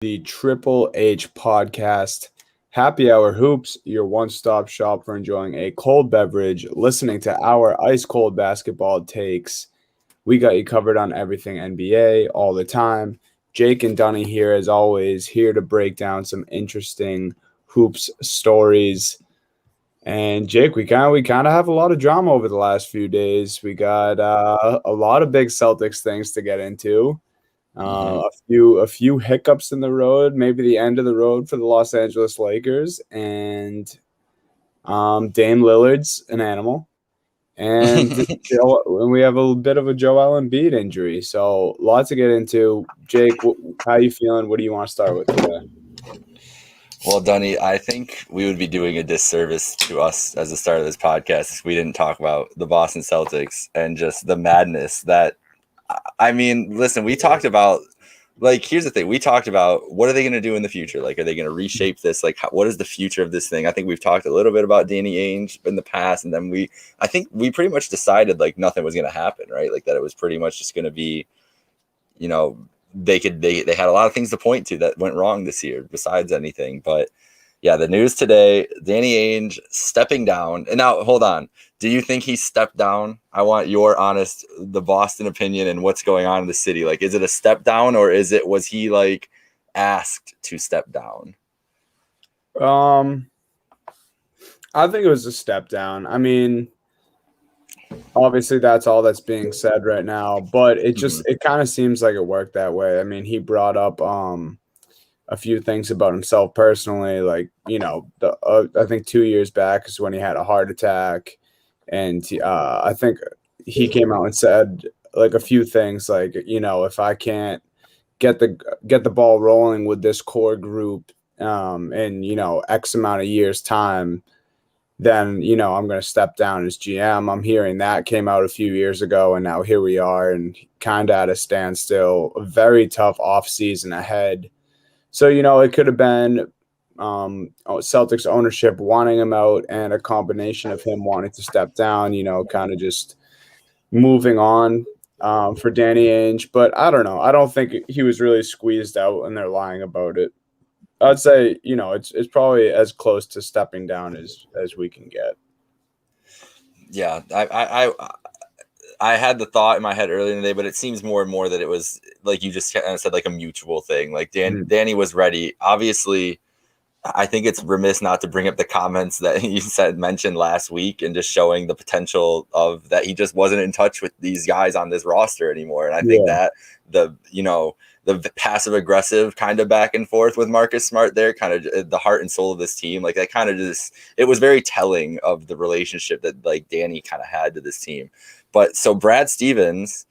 the Triple H podcast. Happy Hour Hoops, your one stop shop for enjoying a cold beverage, listening to our ice cold basketball takes. We got you covered on everything NBA all the time. Jake and Dunny here, as always, here to break down some interesting hoops stories. And Jake, we kind of have a lot of drama over the last few days. We got a lot of big Celtics things to get into. hmm A few hiccups in the road, maybe the end of the road for the Los Angeles Lakers, and Dame Lillard's an animal, and and we have a bit of a Joel Embiid injury. So lots to get into. Jake, how you feeling? What do you want to start with today? Well, Dunny, I think we would be doing a disservice to us as the start of this podcast if we didn't talk about the Boston Celtics and just the madness that, listen, we talked about, here's the thing. We talked about what are they going to do in the future? Like, are they going to reshape this? Like, what is the future of this thing? I think we've talked a little bit about Danny Ainge in the past, and then I think we pretty much decided, like, nothing was going to happen, right? Like, that it was pretty much just going to be, you know, they had a lot of things to point to that went wrong this year besides anything. But yeah, the news today, Danny Ainge stepping down. And now, hold on. Do you think he stepped down? I want your honest, the Boston opinion and what's going on in the city. Like, is it a step down or was he like asked to step down? I think it was a step down. I mean, obviously that's all that's being said right now, but it kind of seems like it worked that way. I mean, he brought up a few things about himself personally, like, I think 2 years back is when he had a heart attack, and I think he came out and said like a few things, like, if I can't get the ball rolling with this core group in X amount of years time, then I'm going to step down as GM. I'm hearing that came out a few years ago, and now here we are, and kind of at a standstill. A very tough offseason ahead. So it could have been Celtics ownership wanting him out, and a combination of him wanting to step down. Kind of just moving on for Danny Ainge. But I don't know. I don't think he was really squeezed out, and they're lying about it. I'd say, it's probably as close to stepping down as we can get. Yeah, I had the thought in my head earlier in the day, but it seems more and more that it was like you just kind of said, like a mutual thing. Like Danny was ready. Obviously, I think it's remiss not to bring up the comments that you mentioned last week, and just showing the potential of that he just wasn't in touch with these guys on this roster anymore. And I think that the passive aggressive kind of back and forth with Marcus Smart there, kind of the heart and soul of this team, like that kind of just, it was very telling of the relationship that like Danny kind of had to this team. But so Brad Stevens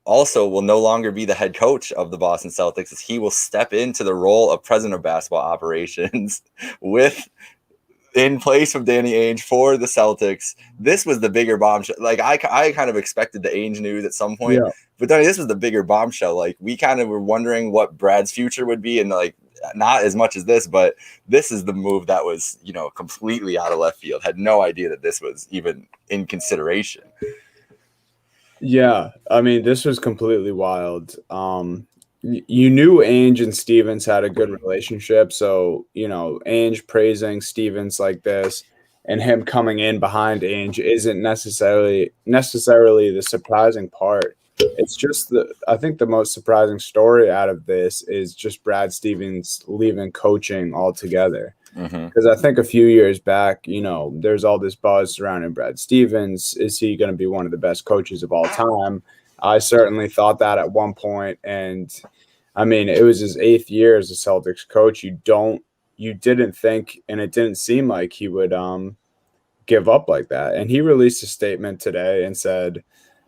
also will no longer be the head coach of the Boston Celtics, as he will step into the role of president of basketball operations in place of Danny Ainge for the Celtics. This was the bigger bombshell. Like I kind of expected the Ainge news at some point, but Danny, this was the bigger bombshell. Like we kind of were wondering what Brad's future would be, and like not as much as this, but this is the move that was, completely out of left field. Had no idea that this was even in consideration. Yeah, I mean, this was completely wild. You knew Ainge and Stevens had a good relationship, so Ainge praising Stevens like this, and him coming in behind Ainge isn't necessarily the surprising part. It's just I think the most surprising story out of this is just Brad Stevens leaving coaching altogether. Because I think a few years back, there's all this buzz surrounding Brad Stevens. Is he going to be one of the best coaches of all time? I certainly thought that at one point. And I mean, it was his 8th year as a Celtics coach. You didn't think, and it didn't seem like he would give up like that. And he released a statement today and said,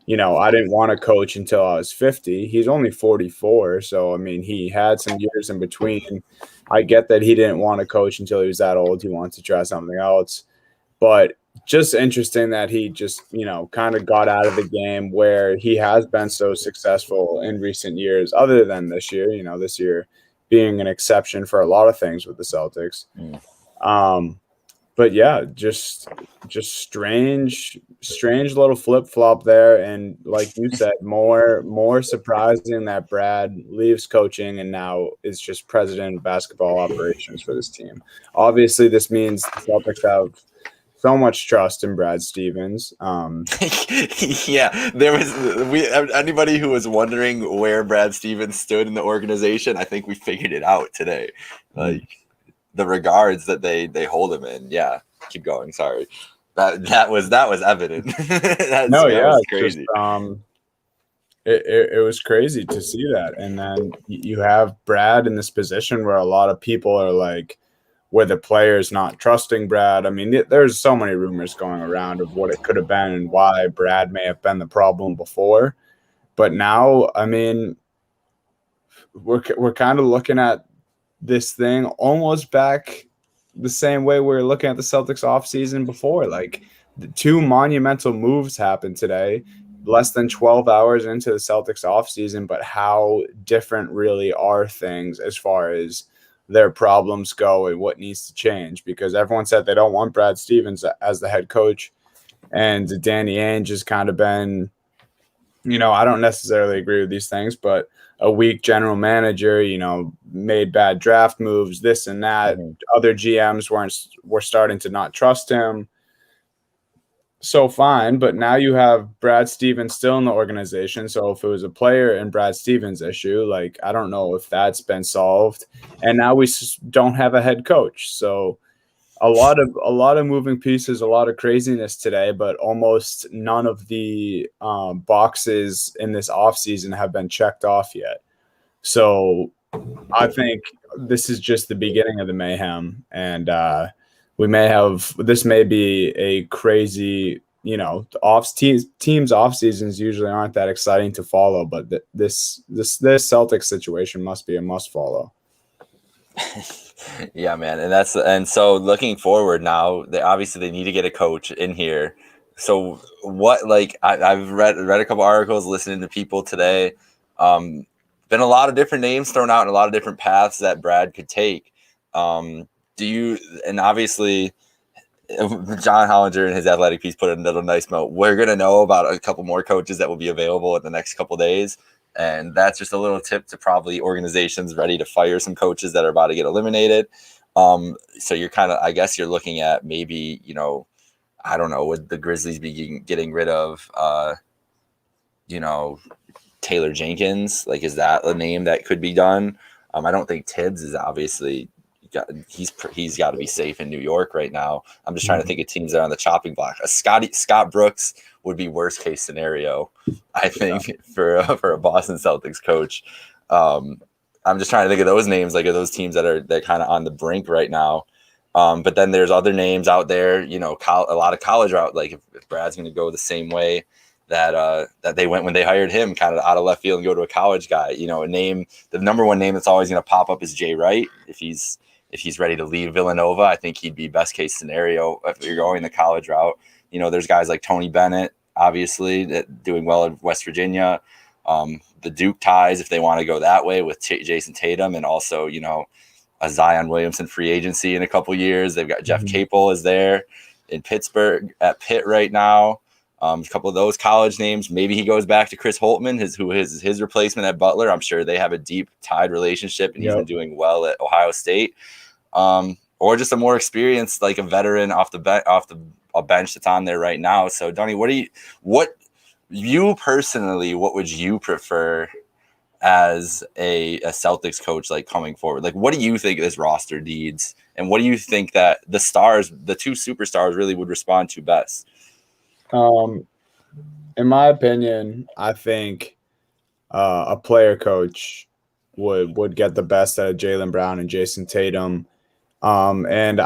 I didn't want to coach until I was 50. He's only 44. So, I mean, he had some years in between. I get that he didn't want to coach until he was that old. He wants to try something else. But just interesting that he just, kind of got out of the game where he has been so successful in recent years, other than this year, this year being an exception for a lot of things with the Celtics. but yeah, just strange little flip flop there, and like you said, more surprising that Brad leaves coaching and now is just president of basketball operations for this team. Obviously, this means the Celtics have so much trust in Brad Stevens. Yeah, there was anybody who was wondering where Brad Stevens stood in the organization. I think we figured it out today. Like the regards that they hold him in. Yeah, keep going. Sorry, that was evident. that was crazy. Just, it was crazy to see that, and then you have Brad in this position where a lot of people are like, where the players not trusting Brad. I mean, there's so many rumors going around of what it could have been and why Brad may have been the problem before. But now, I mean, we're kind of looking at this thing almost back the same way we were looking at the Celtics offseason before. Like, the two monumental moves happened today, less than 12 hours into the Celtics offseason, but how different really are things as far as their problems go and what needs to change, because everyone said they don't want Brad Stevens as the head coach, and Danny Ainge has kind of been, I don't necessarily agree with these things, but a weak general manager, made bad draft moves, this and that. Other GMs were starting to not trust him. So fine, but now you have Brad Stevens still in the organization. So if it was a player and Brad Stevens issue, like, I don't know if that's been solved. And now we don't have a head coach. So a lot of moving pieces, a lot of craziness today, but almost none of the boxes in this offseason have been checked off yet. So I think this is just the beginning of the mayhem, and this may be a crazy, teams off seasons usually aren't that exciting to follow, but this Celtics situation must be a must follow. Yeah, man, and so looking forward now, obviously they need to get a coach in here. So what, like, I've read a couple articles, listening to people today. Been a lot of different names thrown out and a lot of different paths that Brad could take. And obviously John Hollinger in his Athletic piece put a little nice note. We're going to know about a couple more coaches that will be available in the next couple days. And that's just a little tip to probably organizations ready to fire some coaches that are about to get eliminated. So you're kind of, I guess you're looking at maybe, I don't know, would the Grizzlies be getting rid of, Taylor Jenkins? Like, is that a name that could be done? I don't think Tibbs is obviously he's got to be safe in New York right now. I'm just trying to think of teams that are on the chopping block. Scott Brooks would be worst case scenario, I think, for a Boston Celtics coach. I'm just trying to think of those names, like, of those teams they're kind of on the brink right now. But then there's other names out there, a lot of college route. Like, if Brad's going to go the same way that they went when they hired him, kind of out of left field, and go to a college guy, the number one name that's always going to pop up is Jay Wright. If he's ready to leave Villanova, I think he'd be best case scenario if you're going the college route. There's guys like Tony Bennett, obviously, that doing well at West Virginia. The Duke ties, if they want to go that way with Jason Tatum, and also, a Zion Williamson free agency in a couple years. They've got Jeff Capel is there in Pittsburgh at Pitt right now. A couple of those college names. Maybe he goes back to Chris Holtman, his replacement at Butler. I'm sure they have a deep tied relationship, and he's been doing well at Ohio State. Or just a more experienced, like a veteran off a bench that's on there right now. So, Donnie, what you personally, what would you prefer as a Celtics coach, like, coming forward? Like, what do you think this roster needs, and what do you think that the two superstars, really would respond to best? In my opinion, I think a player coach would get the best out of Jaylen Brown and Jason Tatum. And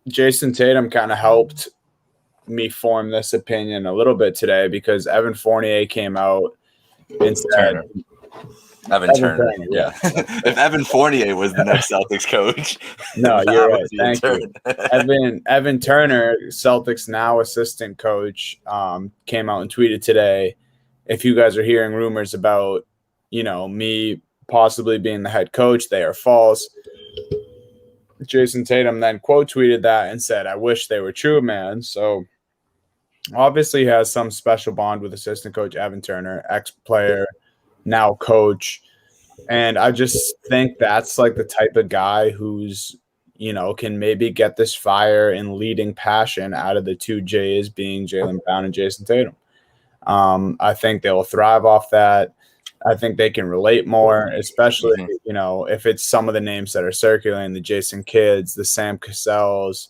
Jason Tatum kind of helped me form this opinion a little bit today, because Evan Fournier came out and said, Evan Turner. Yeah. If Evan Fournier was the next Celtics coach. No, you're right. Thank you. Evan Turner, Celtics now assistant coach, came out and tweeted today, if you guys are hearing rumors about, me possibly being the head coach, they are false. Jason Tatum then quote tweeted that and said, "I wish they were true, man." So obviously he has some special bond with assistant coach Evan Turner, ex-player, now coach. And I just think that's like the type of guy who's, can maybe get this fire and leading passion out of the two J's, being Jaylen Brown and Jason Tatum. I think they'll thrive off that. I think they can relate more, especially, if it's some of the names that are circulating, the Jason Kidds, the Sam Cassells,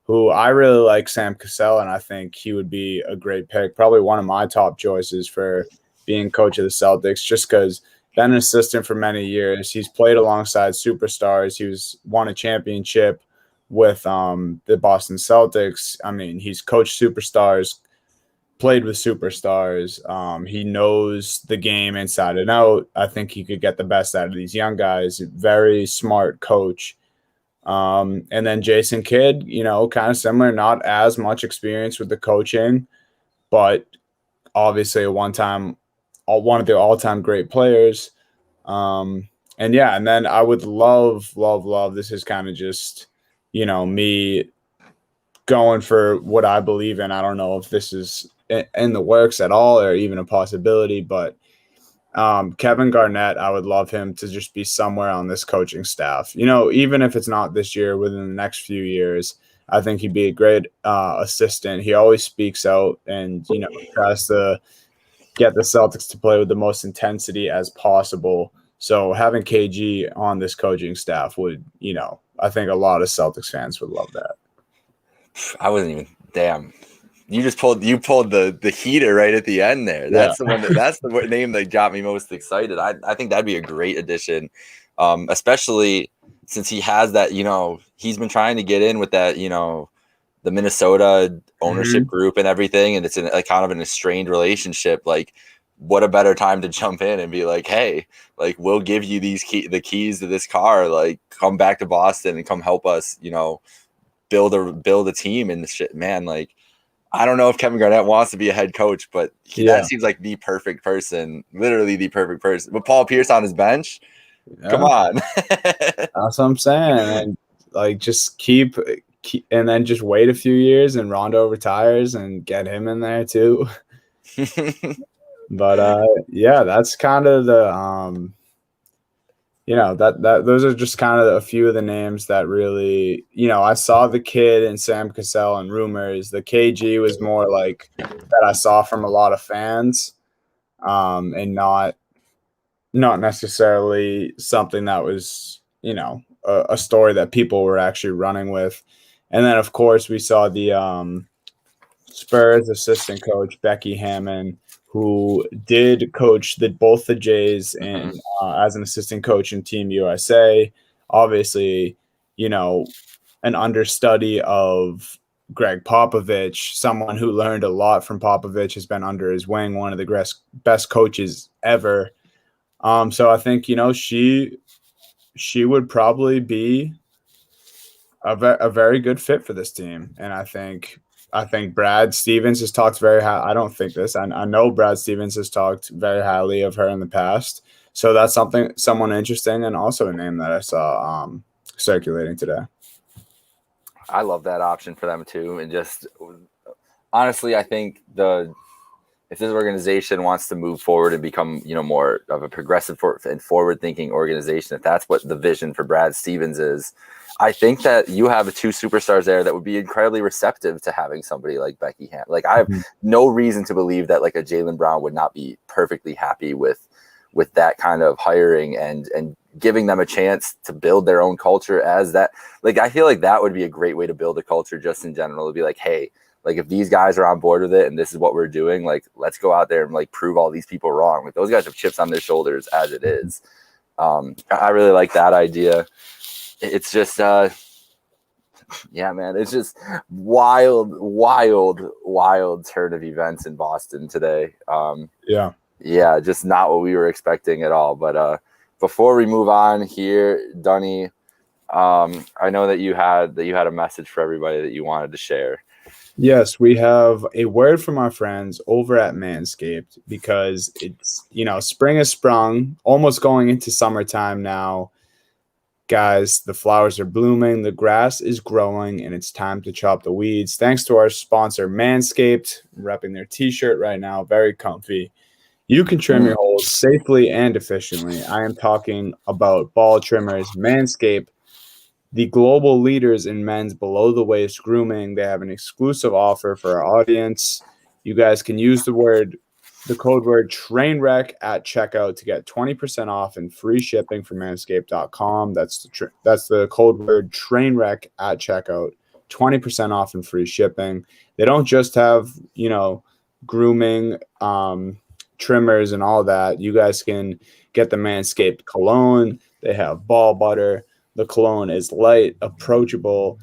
who I really like Sam Cassell, and I think he would be a great pick. Probably one of my top choices for being coach of the Celtics, just because been an assistant for many years. He's played alongside superstars. He won a championship with the Boston Celtics. I mean, he's coached superstars, played with superstars. He knows the game inside and out. I think he could get the best out of these young guys. Very smart coach. And then Jason Kidd, kind of similar, not as much experience with the coaching, but obviously one of the all-time great players. And then I would love, this is kind of just, me going for what I believe in. I don't know if this is in the works at all or even a possibility, but Kevin Garnett, I would love him to just be somewhere on this coaching staff. Even if it's not this year, within the next few years, I think he'd be a great assistant. He always speaks out and, tries to get the Celtics to play with the most intensity as possible. So having KG on this coaching staff would, I think a lot of Celtics fans would love that. I wasn't even damn. You pulled the heater right at the end there. That's the one. That's the name that got me most excited. I think that'd be a great addition, especially since he has that. He's been trying to get in with that. The Minnesota ownership group and everything, and it's kind of an estranged relationship. Like, what a better time to jump in and be like, hey, like, we'll give you the keys to this car. Like, come back to Boston and come help us. Build a team and shit, man. Like, I don't know if Kevin Garnett wants to be a head coach, but that seems like the perfect person, literally the perfect person. But Paul Pierce on his bench, come on. That's what I'm saying. And like, just keep, and then just wait a few years and Rondo retires and get him in there too. But that's kind of the that those are just kind of a few of the names that really, I saw the Kid and Sam Cassell and rumors. The KG was more like that I saw from a lot of fans, and not necessarily something that was, a story that people were actually running with. And then of course we saw the Spurs assistant coach Becky Hammon, who did coach both the Jays and as an assistant coach in Team USA. Obviously, an understudy of Greg Popovich, someone who learned a lot from Popovich, has been under his wing, one of the best coaches ever. So I think, she would probably be a very good fit for this team. And I think Brad Stevens has talked very high. I don't think this. I know Brad Stevens has talked very highly of her in the past. So that's someone interesting, and also a name that I saw circulating today. I love that option for them too. And just honestly, I think if this organization wants to move forward and become, more of a progressive and forward-thinking organization, if that's what the vision for Brad Stevens is, I think that you have two superstars there that would be incredibly receptive to having somebody like Becky Hammon. Like, I have no reason to believe that like a Jaylen Brown would not be perfectly happy with that kind of hiring and giving them a chance to build their own culture as that. Like, I feel like that would be a great way to build a culture just in general. To be like, hey, like, if these guys are on board with it and this is what we're doing, like, let's go out there and like prove all these people wrong. Like, those guys have chips on their shoulders as it is. I really like that idea. It's just, man, it's just wild turn of events in Boston today. Just not what we were expecting at all. But before we move on here, Dunny, I know that you had a message for everybody that you wanted to share. Yes, we have a word from our friends over at Manscaped, because it's, spring has sprung, almost going into summertime now. Guys, the flowers are blooming, the grass is growing, and it's time to chop the weeds. Thanks to our sponsor, Manscaped. I'm repping their t-shirt right now. Very comfy. You can trim your holes safely and efficiently. I am talking about ball trimmers, Manscaped, the global leaders in men's below-the-waist grooming. They have an exclusive offer for our audience. You guys can use the code word TRAINWRECK at checkout to get 20% off and free shipping from manscaped.com. That's the code word TRAINWRECK at checkout, 20% off and free shipping. They don't just have, grooming, trimmers and all that. You guys can get the Manscaped cologne. They have ball butter. The cologne is light, approachable,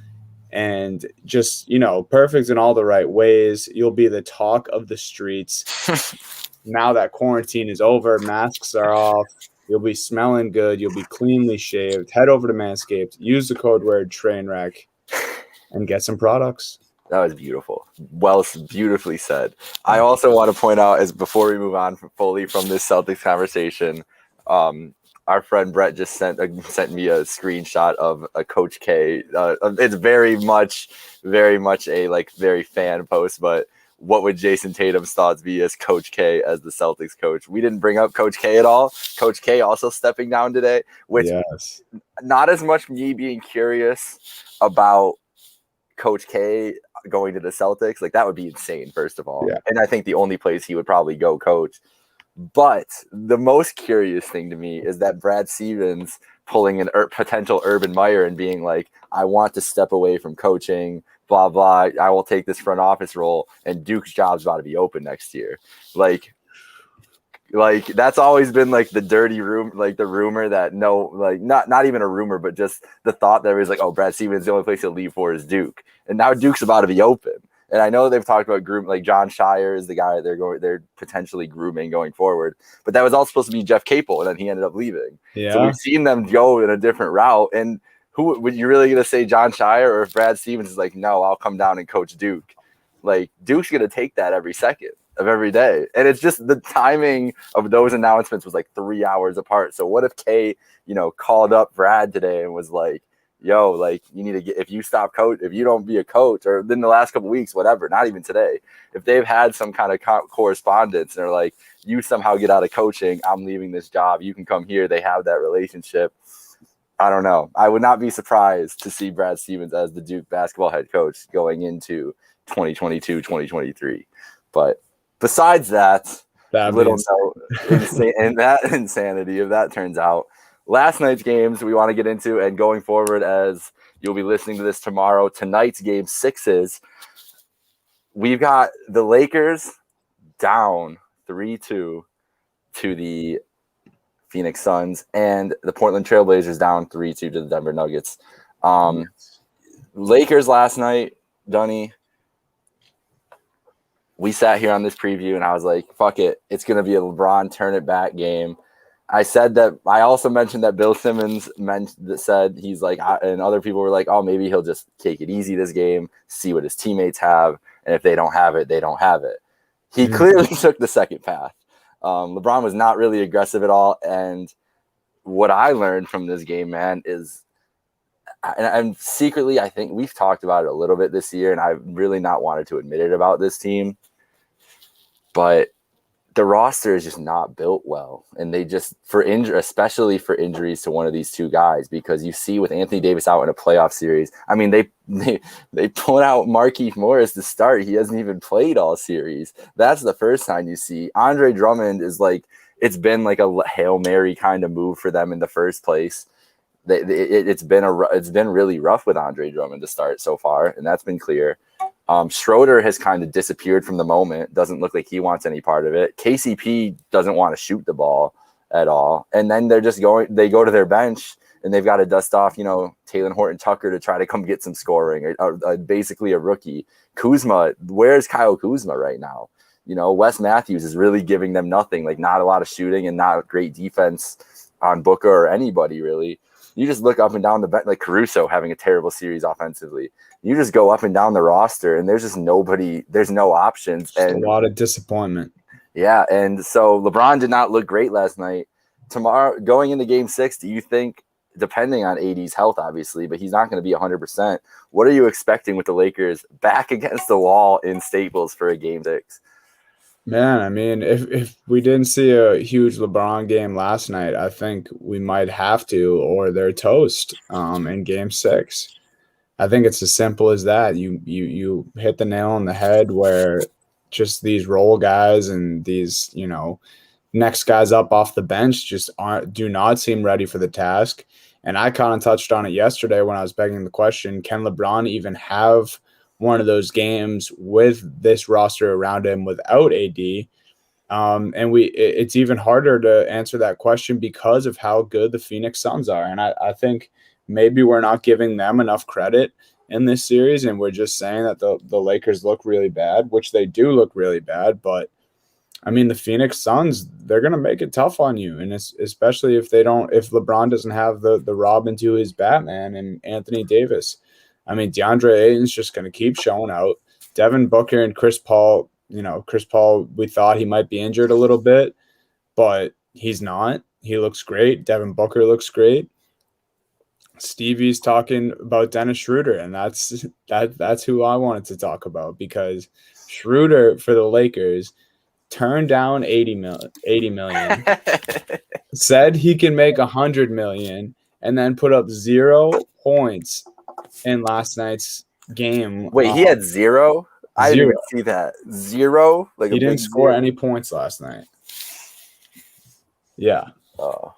and just, perfect in all the right ways. You'll be the talk of the streets. Now that quarantine is over, masks are off, you'll be smelling good, you'll be cleanly shaved. Head over to Manscaped, use the code word TRAINWRECK, and get some products. That was beautiful. Well, beautifully said. I also want to point out, as before we move on fully from this Celtics conversation, our friend Brett just sent me a screenshot of a Coach K. It's very much a very fan post, but what would Jason Tatum's thoughts be as Coach K, as the Celtics coach? We didn't bring up Coach K at all. Coach K also stepping down today, which not as much me being curious about Coach K going to the Celtics. Like, that would be insane, first of all. Yeah. And I think the only place he would probably go coach. But the most curious thing to me is that Brad Stevens pulling an potential Urban Meyer and being like, I want to step away from coaching, blah, blah. I will take this front office role, and Duke's job's about to be open next year. Like that's always been like the dirty room, like the rumor that not even a rumor, but just the thought that was like, oh, Brad Stevens, the only place he'll leave for is Duke. And now Duke's about to be open. And I know they've talked about groom, like John Shire is the guy they're potentially grooming going forward. But that was all supposed to be Jeff Capel, and then he ended up leaving. Yeah. So we've seen them go in a different route. And who would you really going to say, John Shire, or if Brad Stevens is like, no, I'll come down and coach Duke? Like, Duke's going to take that every second of every day. And it's just the timing of those announcements was like 3 hours apart. So what if K, called up Brad today and was like, yo, like, you need to get, if you don't be a coach, or in the last couple of weeks, whatever, not even today, if they've had some kind of correspondence and they're like, you somehow get out of coaching, I'm leaving this job, you can come here, they have that relationship. I don't know. I would not be surprised to see Brad Stevens as the Duke basketball head coach going into 2022, 2023. But besides that insanity, if that turns out, last night's games we want to get into, and going forward, as you'll be listening to this tomorrow, tonight's game 6 we've got the Lakers down 3-2 to the Phoenix Suns, and the Portland Trailblazers down 3-2 to the Denver Nuggets. Lakers last night, Dunny, we sat here on this preview, and I was like, fuck it, it's going to be a LeBron turn it back game. I also mentioned that Bill Simmons said he's like, and other people were like, oh, maybe he'll just take it easy this game, see what his teammates have, and if they don't have it, they don't have it. He clearly took the second path. LeBron was not really aggressive at all, and what I learned from this game, man, is, and secretly, I think we've talked about it a little bit this year, and I've really not wanted to admit it about this team, but the roster is just not built well, and they just especially for injuries to one of these two guys, because you see with Anthony Davis out in a playoff series, I mean they put out Markieff Morris to start. He hasn't even played all series. That's the first time you see. Andre Drummond is like, it's been like a Hail Mary kind of move for them in the first place. It's been really rough with Andre Drummond to start so far, and that's been clear. Schroeder has kind of disappeared from the moment. Doesn't look like he wants any part of it. KCP doesn't want to shoot the ball at all. And then they go to their bench, and they've got to dust off, Talen Horton-Tucker to try to come get some scoring, basically a rookie. Kuzma, where's Kyle Kuzma right now? Wes Matthews is really giving them nothing, like not a lot of shooting and not great defense on Booker or anybody really. You just look up and down the bench, like Caruso having a terrible series offensively. You just go up and down the roster, and there's just nobody. There's no options. And a lot of disappointment. Yeah, and so LeBron did not look great last night. Tomorrow, going into Game 6, do you think depending on AD's health, obviously, but he's not going to be 100%. What are you expecting with the Lakers back against the wall in Staples for a game 6? Man, I mean, if we didn't see a huge LeBron game last night, I think we might have to, or they're toast in game 6. I think it's as simple as that. You hit the nail on the head where just these role guys and these, next guys up off the bench just do not seem ready for the task. And I kind of touched on it yesterday when I was begging the question, can LeBron even have one of those games with this roster around him without AD? It's even harder to answer that question because of how good the Phoenix Suns are. And I think maybe we're not giving them enough credit in this series, and we're just saying that the Lakers look really bad, which they do look really bad. But I mean, the Phoenix Suns, they're going to make it tough on you. And especially if LeBron doesn't have the Robin to his Batman and Anthony Davis. I mean, DeAndre Ayton's just going to keep showing out. Devin Booker and Chris Paul, we thought he might be injured a little bit, but he's not. He looks great. Devin Booker looks great. Stevie's talking about Dennis Schroeder, and that's who I wanted to talk about, because Schroeder for the Lakers turned down $80 million, said he can make $100 million, and then put up 0 points in last night's game. Wait, he had 0? I didn't even see that. 0? Like he didn't score any points last night. Yeah. Oh.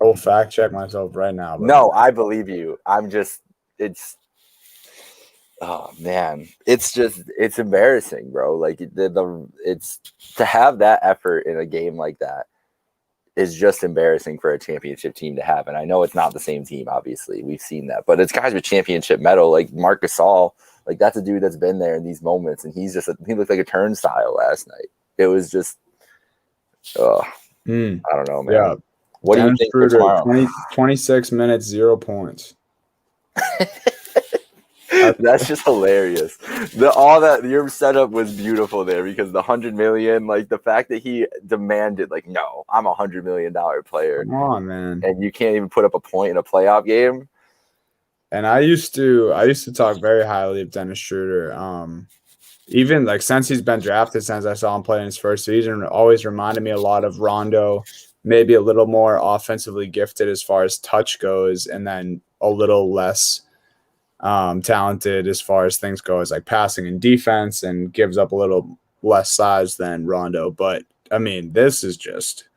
I'll fact check myself right now. No, I believe you. Oh man, it's embarrassing, bro. Like it's to have that effort in a game like that is just embarrassing for a championship team to have. And I know it's not the same team, obviously. We've seen that, but it's guys with championship medal, like Marc Gasol. Like that's a dude that's been there in these moments, and he looked like a turnstile last night. It was just, I don't know, man. Yeah. What Dennis do you think Schroeder, for tomorrow? 26 minutes, 0 points. That's just hilarious. Your setup was beautiful there, because the $100 million, like the fact that he demanded, like, no, I'm $100 million player. Come on, man. And you can't even put up a point in a playoff game. And I used to talk very highly of Dennis Schroeder. Even like since he's been drafted, since I saw him play in his first season, it always reminded me a lot of Rondo. Maybe a little more offensively gifted as far as touch goes, and then a little less talented as far as things go, as like passing and defense, and gives up a little less size than Rondo. But I mean, this is just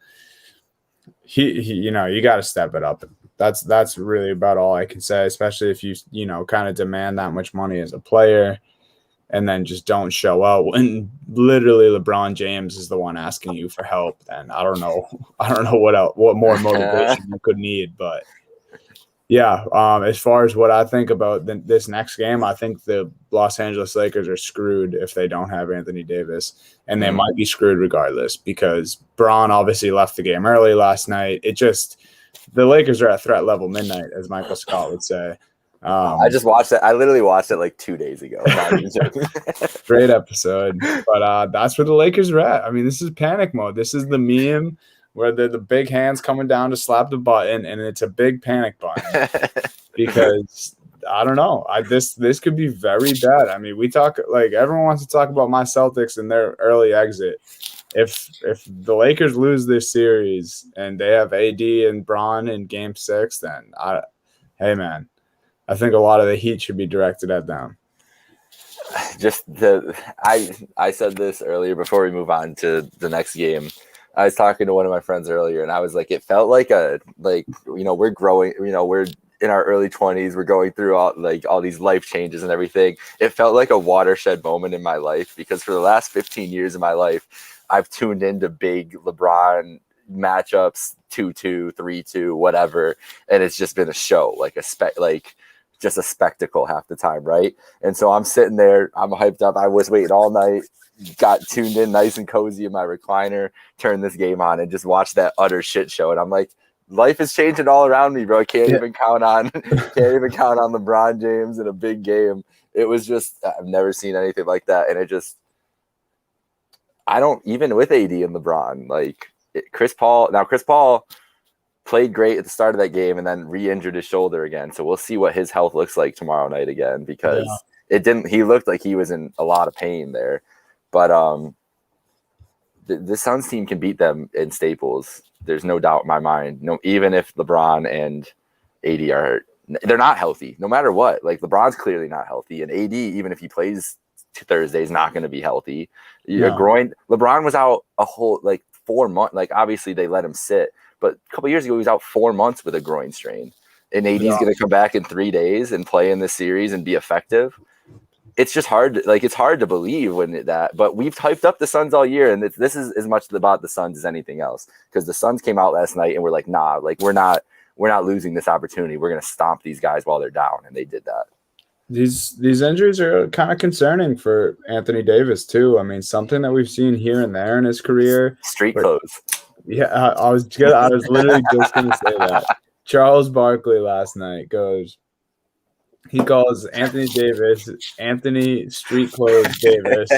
he you got to step it up. That's really about all I can say, especially if you kind of demand that much money as a player and then just don't show out when literally LeBron James is the one asking you for help. Then I don't know what more motivation you could need. But yeah, as far as what I think about this next game, I think the Los Angeles Lakers are screwed if they don't have Anthony Davis, and they might be screwed regardless, because Braun obviously left the game early last night. The Lakers are at threat level midnight, as Michael Scott would say. I just watched it. I literally watched it like 2 days ago. Great episode. But that's where the Lakers are at. I mean, this is panic mode. This is the meme where the big hands coming down to slap the button, and it's a big panic button. Because I don't know. This could be very bad. I mean, we talk, like, everyone wants to talk about my Celtics and their early exit. If the Lakers lose this series and they have AD and Braun in game 6, then hey man, I think a lot of the heat should be directed at them. I said this earlier before we move on to the next game. I was talking to one of my friends earlier, and I was like, it felt like we're growing, we're in our early 20s, we're going through all these life changes and everything. It felt like a watershed moment in my life, because for the last 15 years of my life, I've tuned into big LeBron matchups, 2-2, 3-2, whatever, and it's just been a show, just a spectacle half the time, right? And so I'm sitting there, I'm hyped up. I was waiting all night, got tuned in nice and cozy in my recliner, turned this game on, and just watched that utter shit show. And I'm like, life is changing all around me, bro. I can't even count on LeBron James in a big game. It was just, I've never seen anything like that. And it just, I don't, even with AD and LeBron, Chris Paul played great at the start of that game and then re-injured his shoulder again. So we'll see what his health looks like tomorrow night again, because he looked like he was in a lot of pain there. But the Suns team can beat them in Staples. There's no doubt in my mind. No, even if LeBron and AD are hurt, they're not healthy. No matter what, like LeBron's clearly not healthy, and AD, even if he plays Thursday, is not going to be healthy. No. Groin. LeBron was out a whole 4 months. Like obviously they let him sit, but a couple years ago he was out 4 months with a groin strain, and AD's going to come back in 3 days and play in this series and be effective. It's just hard. It's hard to believe but we've hyped up the Suns all year, and this is as much about the Suns as anything else, because the Suns came out last night and we're like, nah, we're not losing this opportunity. We're going to stomp these guys while they're down, and they did that. These injuries are kind of concerning for Anthony Davis too. I mean, something that we've seen here and there in his career. Street clothes. Yeah, I was literally just going to say that. Charles Barkley last night he calls Anthony Davis Anthony Street Clothes Davis.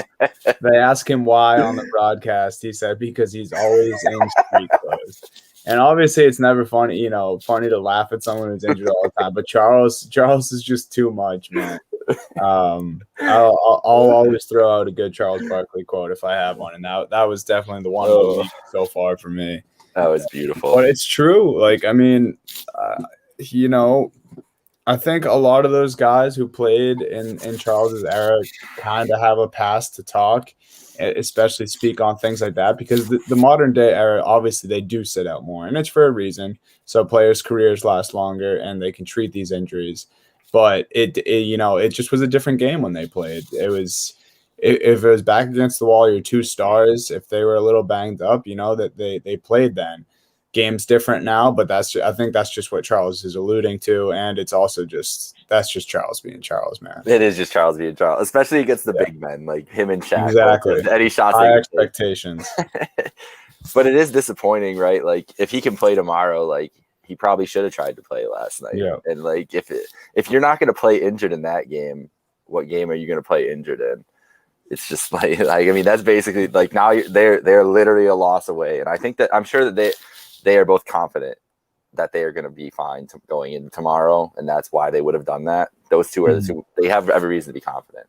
They ask him why on the broadcast. He said because he's always in street clothes. And obviously, it's never funny to laugh at someone who's injured all the time. But Charles is just too much, man. I'll always throw out a good Charles Barkley quote if I have one, and that was definitely the one of the week so far for me. That was beautiful. But it's true. I think a lot of those guys who played in Charles's era kind of have a past to talk, especially speak on things like that, because the modern day era, obviously they do sit out more, and it's for a reason. So players' careers last longer and they can treat these injuries. But it just was a different game when they played. If it was back against the wall, your two stars, if they were a little banged up, that they played then. Game's different now, but I think that's just what Charles is alluding to, and it's also that's just Charles being Charles, man. It is just Charles being Charles, especially against the big men like him and Shaq. Exactly. Any shots? High expectations. But it is disappointing, right? Like if he can play tomorrow, he probably should have tried to play last night. Yeah. And if you're not going to play injured in that game, what game are you going to play injured in? It's just that's basically now they're literally a loss away, and I'm sure that they are both confident that they are going to be fine going in tomorrow, and that's why they would have done that. Those two are the two. They have every reason to be confident,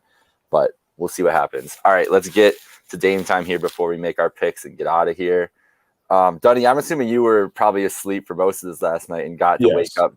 but we'll see what happens. All right, let's get to Dame time here before we make our picks and get out of here. Dunny, I'm assuming you were probably asleep for most of this last night and got to wake up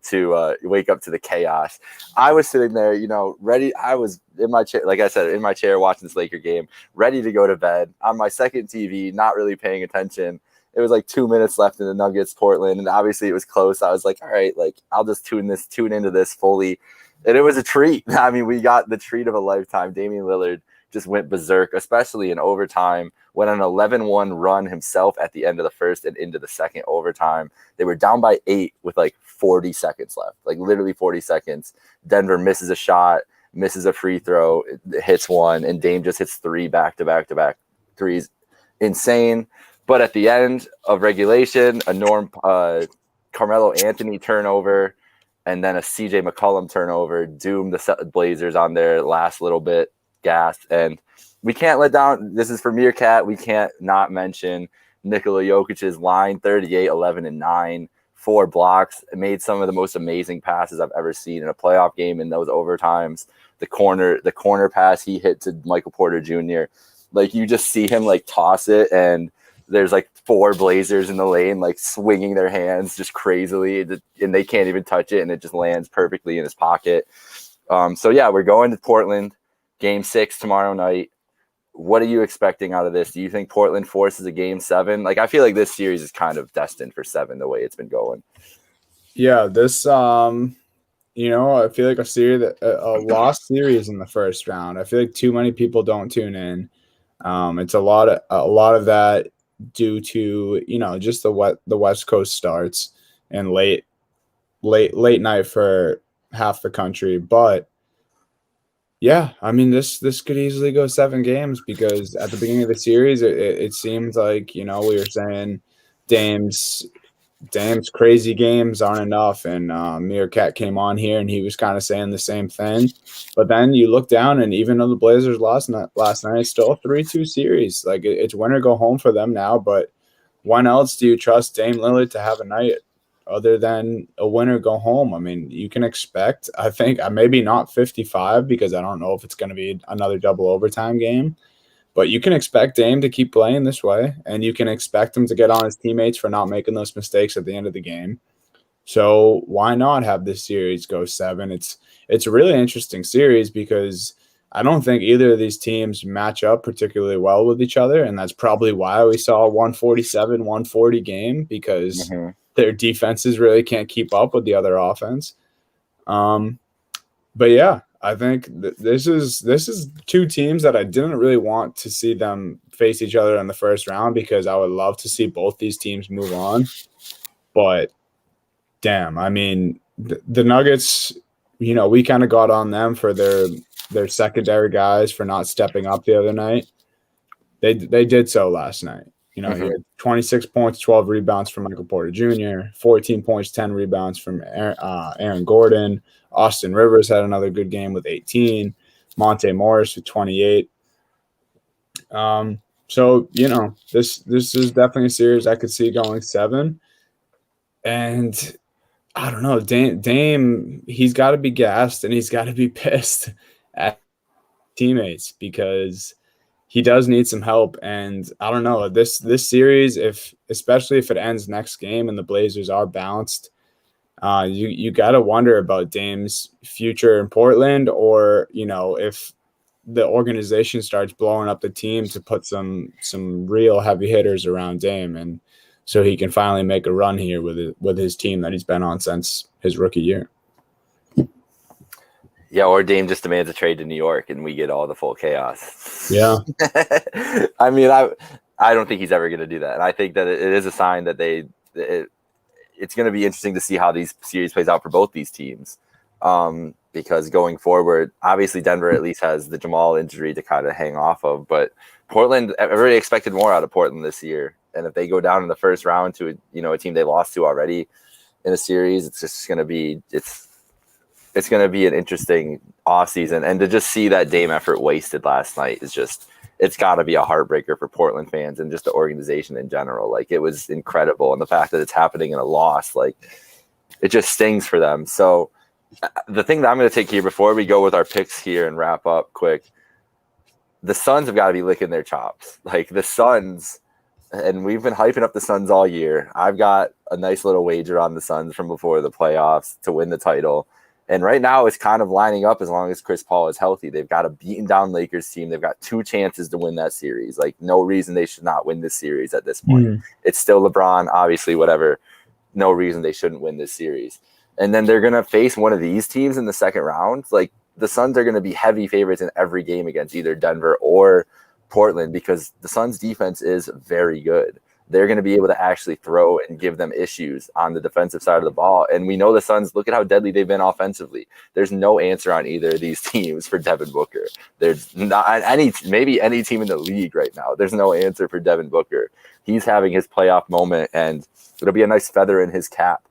to the chaos. I was sitting there, ready. I was in my chair, like I said, in my chair watching this Laker game, ready to go to bed on my second TV, not really paying attention. It was 2 minutes left in the Nuggets Portland, and obviously it was close. I was like, all right, I'll just tune into this fully. And it was a treat. I mean, we got the treat of a lifetime. Damian Lillard just went berserk, especially in overtime, went on an 11-1 run himself at the end of the first and into the second overtime. They were down by 8 with 40 seconds left, literally 40 seconds. Denver misses a shot, misses a free throw, hits one, and Dame just hits 3 back-to-back threes. Insane. But at the end of regulation, a Carmelo Anthony turnover and then a CJ McCollum turnover doomed the Blazers on their last little bit gas. And we can't let down. This is for Meerkat. We can't not mention Nikola Jokic's line, 38, 11, and 9, 4 blocks. It made some of the most amazing passes I've ever seen in a playoff game in those overtimes. The corner pass he hit to Michael Porter Jr. You just see him toss it, and there's 4 Blazers in the lane, swinging their hands just crazily, and they can't even touch it, and it just lands perfectly in his pocket. So yeah, we're going to Portland, Game 6 tomorrow night. What are you expecting out of this? Do you think Portland forces a Game 7? I feel like this series is kind of destined for 7 the way it's been going. Yeah, this I feel like a lost series in the first round. I feel like too many people don't tune in. It's a lot of that due to just the West Coast starts and late night for half the country. But yeah, I mean this could easily go 7 games, because at the beginning of the series it seems like we were saying Dame's crazy games aren't enough, and Meerkat came on here and he was kind of saying the same thing. But then you look down, and even though the Blazers lost last night, it's still a 3-2 series. It's win or go home for them now. But when else do you trust Dame Lillard to have a night other than a winner go home. I mean, you can expect, I think, maybe not 55 because I don't know if it's going to be another double overtime game, but you can expect Dame to keep playing this way, and you can expect him to get on his teammates for not making those mistakes at the end of the game. So why not have this series go 7? It's a really interesting series because I don't think either of these teams match up particularly well with each other, and that's probably why we saw a 147-140 game because their defenses really can't keep up with the other offense. But yeah, I think this is two teams that I didn't really want to see them face each other in the first round because I would love to see both these teams move on. But damn, I mean, the Nuggets, we kind of got on them for their secondary guys for not stepping up the other night. They did so last night. He had 26 points, 12 rebounds from Michael Porter Jr., 14 points, 10 rebounds from Aaron Gordon. Austin Rivers had another good game with 18. Monte Morris with 28. So, this is definitely a series I could see going 7. And I don't know, Dame, he's got to be gassed and he's got to be pissed at teammates because he does need some help. And I don't know, this series, especially if it ends next game and the Blazers are bounced, you got to wonder about Dame's future in Portland, or if the organization starts blowing up the team to put some real heavy hitters around Dame, and so he can finally make a run here with his team that he's been on since his rookie year. Yeah, or Dame just demands a trade to New York and we get all the full chaos. Yeah. I mean, I don't think he's ever going to do that. And I think that it is a sign that it's going to be interesting to see how these series plays out for both these teams. Because going forward, obviously Denver at least has the Jamal injury to kind of hang off of, but Portland, everybody expected more out of Portland this year. And if they go down in the first round to a team they lost to already in a series, it's just going to be it's going to be an interesting offseason. And to just see that Dame effort wasted last night is just, it's got to be a heartbreaker for Portland fans and just the organization in general. Like, it was incredible. And the fact that it's happening in a loss, like, it just stings for them. So the thing that I'm going to take here before we go with our picks here and wrap up quick, the Suns have got to be licking their chops. Like, the Suns, and we've been hyping up the Suns all year. I've got a nice little wager on the Suns from before the playoffs to win the title. And right now it's kind of lining up as long as Chris Paul is healthy. They've got a beaten down Lakers team. They've got 2 chances to win that series. Like, no reason they should not win this series at this point. It's still LeBron, obviously, whatever. No reason they shouldn't win this series. And then they're going to face one of these teams in the second round. Like, the Suns are going to be heavy favorites in every game against either Denver or Portland because the Suns defense is very good. They're going to be able to actually throw and give them issues on the defensive side of the ball. And we know the Suns, look at how deadly they've been offensively. There's no answer on either of these teams for Devin Booker. There's not maybe any team in the league right now. There's no answer for Devin Booker. He's having his playoff moment, and it'll be a nice feather in his cap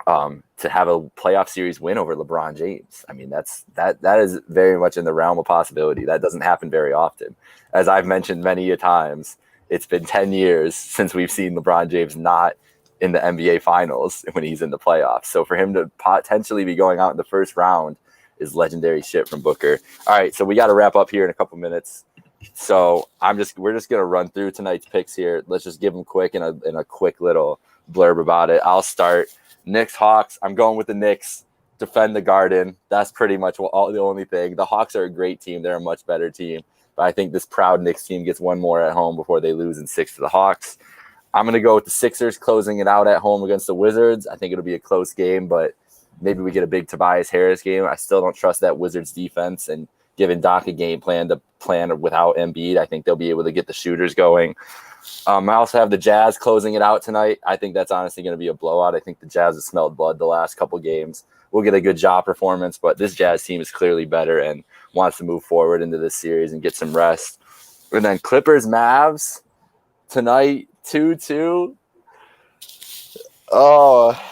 to have a playoff series win over LeBron James. I mean, that is very much in the realm of possibility. That doesn't happen very often. As I've mentioned many a times, it's been 10 years since we've seen LeBron James not in the NBA Finals when he's in the playoffs. So for him to potentially be going out in the first round is legendary shit from Booker. All right, so we got to wrap up here in a couple minutes. So we're just gonna run through tonight's picks here. Let's just give them quick in a quick little blurb about it. I'll start. Knicks, Hawks. I'm going with the Knicks. Defend the Garden. That's pretty much the only thing. The Hawks are a great team. They're a much better team. But I think this proud Knicks team gets one more at home before they lose in 6 to the Hawks. I'm going to go with the Sixers closing it out at home against the Wizards. I think it'll be a close game, but maybe we get a big Tobias Harris game. I still don't trust that Wizards defense, and giving Doc a game plan to plan without Embiid, I think they'll be able to get the shooters going. I also have the Jazz closing it out tonight. I think that's honestly going to be a blowout. I think the Jazz have smelled blood the last couple games. We'll get a good job performance, but this Jazz team is clearly better and wants to move forward into this series and get some rest. And then Clippers, Mavs tonight, 2-2. Oh,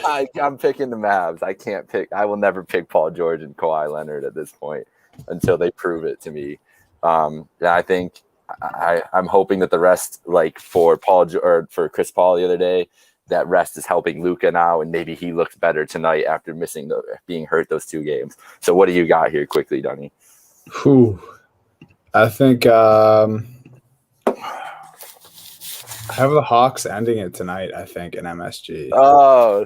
I'm picking the Mavs. I will never pick Paul George and Kawhi Leonard at this point until they prove it to me. I think I'm hoping that the rest, like for for Chris Paul the other day, that rest is helping Luka now, and maybe he looks better tonight after being hurt those 2 games. So what do you got here quickly, Dunny? I think I have the Hawks ending it tonight, I think, in MSG. Oh,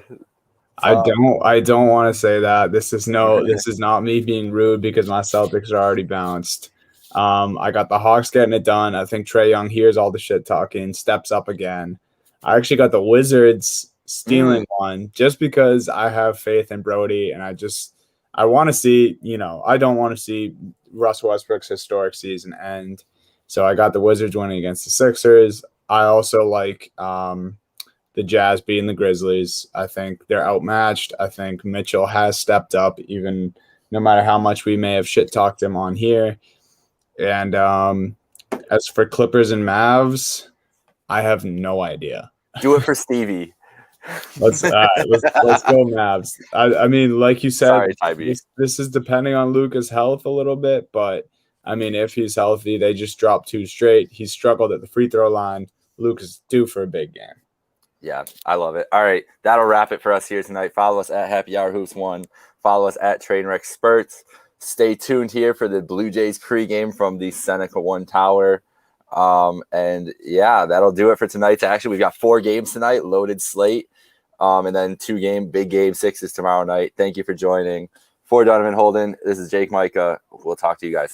I don't want to say that. This is not me being rude because my Celtics are already bounced. I got the Hawks getting it done. I think Trae Young hears all the shit talking, steps up again. I actually got the Wizards stealing one just because I have faith in Brody, and I want to see, I don't want to see Russ Westbrook's historic season end. So I got the Wizards winning against the Sixers. I also like the Jazz beating the Grizzlies. I think they're outmatched. I think Mitchell has stepped up, even no matter how much we may have shit talked him on here. And as for Clippers and Mavs, I have no idea. Do it for Stevie. Let's go Mavs. I mean, like you said, this is depending on Luka's health a little bit, but I mean, if he's healthy, they just dropped 2 straight. He struggled at the free throw line. Luka's due for a big game. Yeah, I love it. All right, that'll wrap it for us here tonight. Follow us at Happy Hour Hoops 1. Follow us at Trainwreck Spurts. Stay tuned here for the Blue Jays pregame from the Seneca One Tower. And yeah, that'll do it for tonight's action. We've got 4 games tonight, loaded slate. And then 2 big game 6 is tomorrow night. Thank you for joining. For Donovan Holden, this is Jake Micah. We'll talk to you guys tomorrow.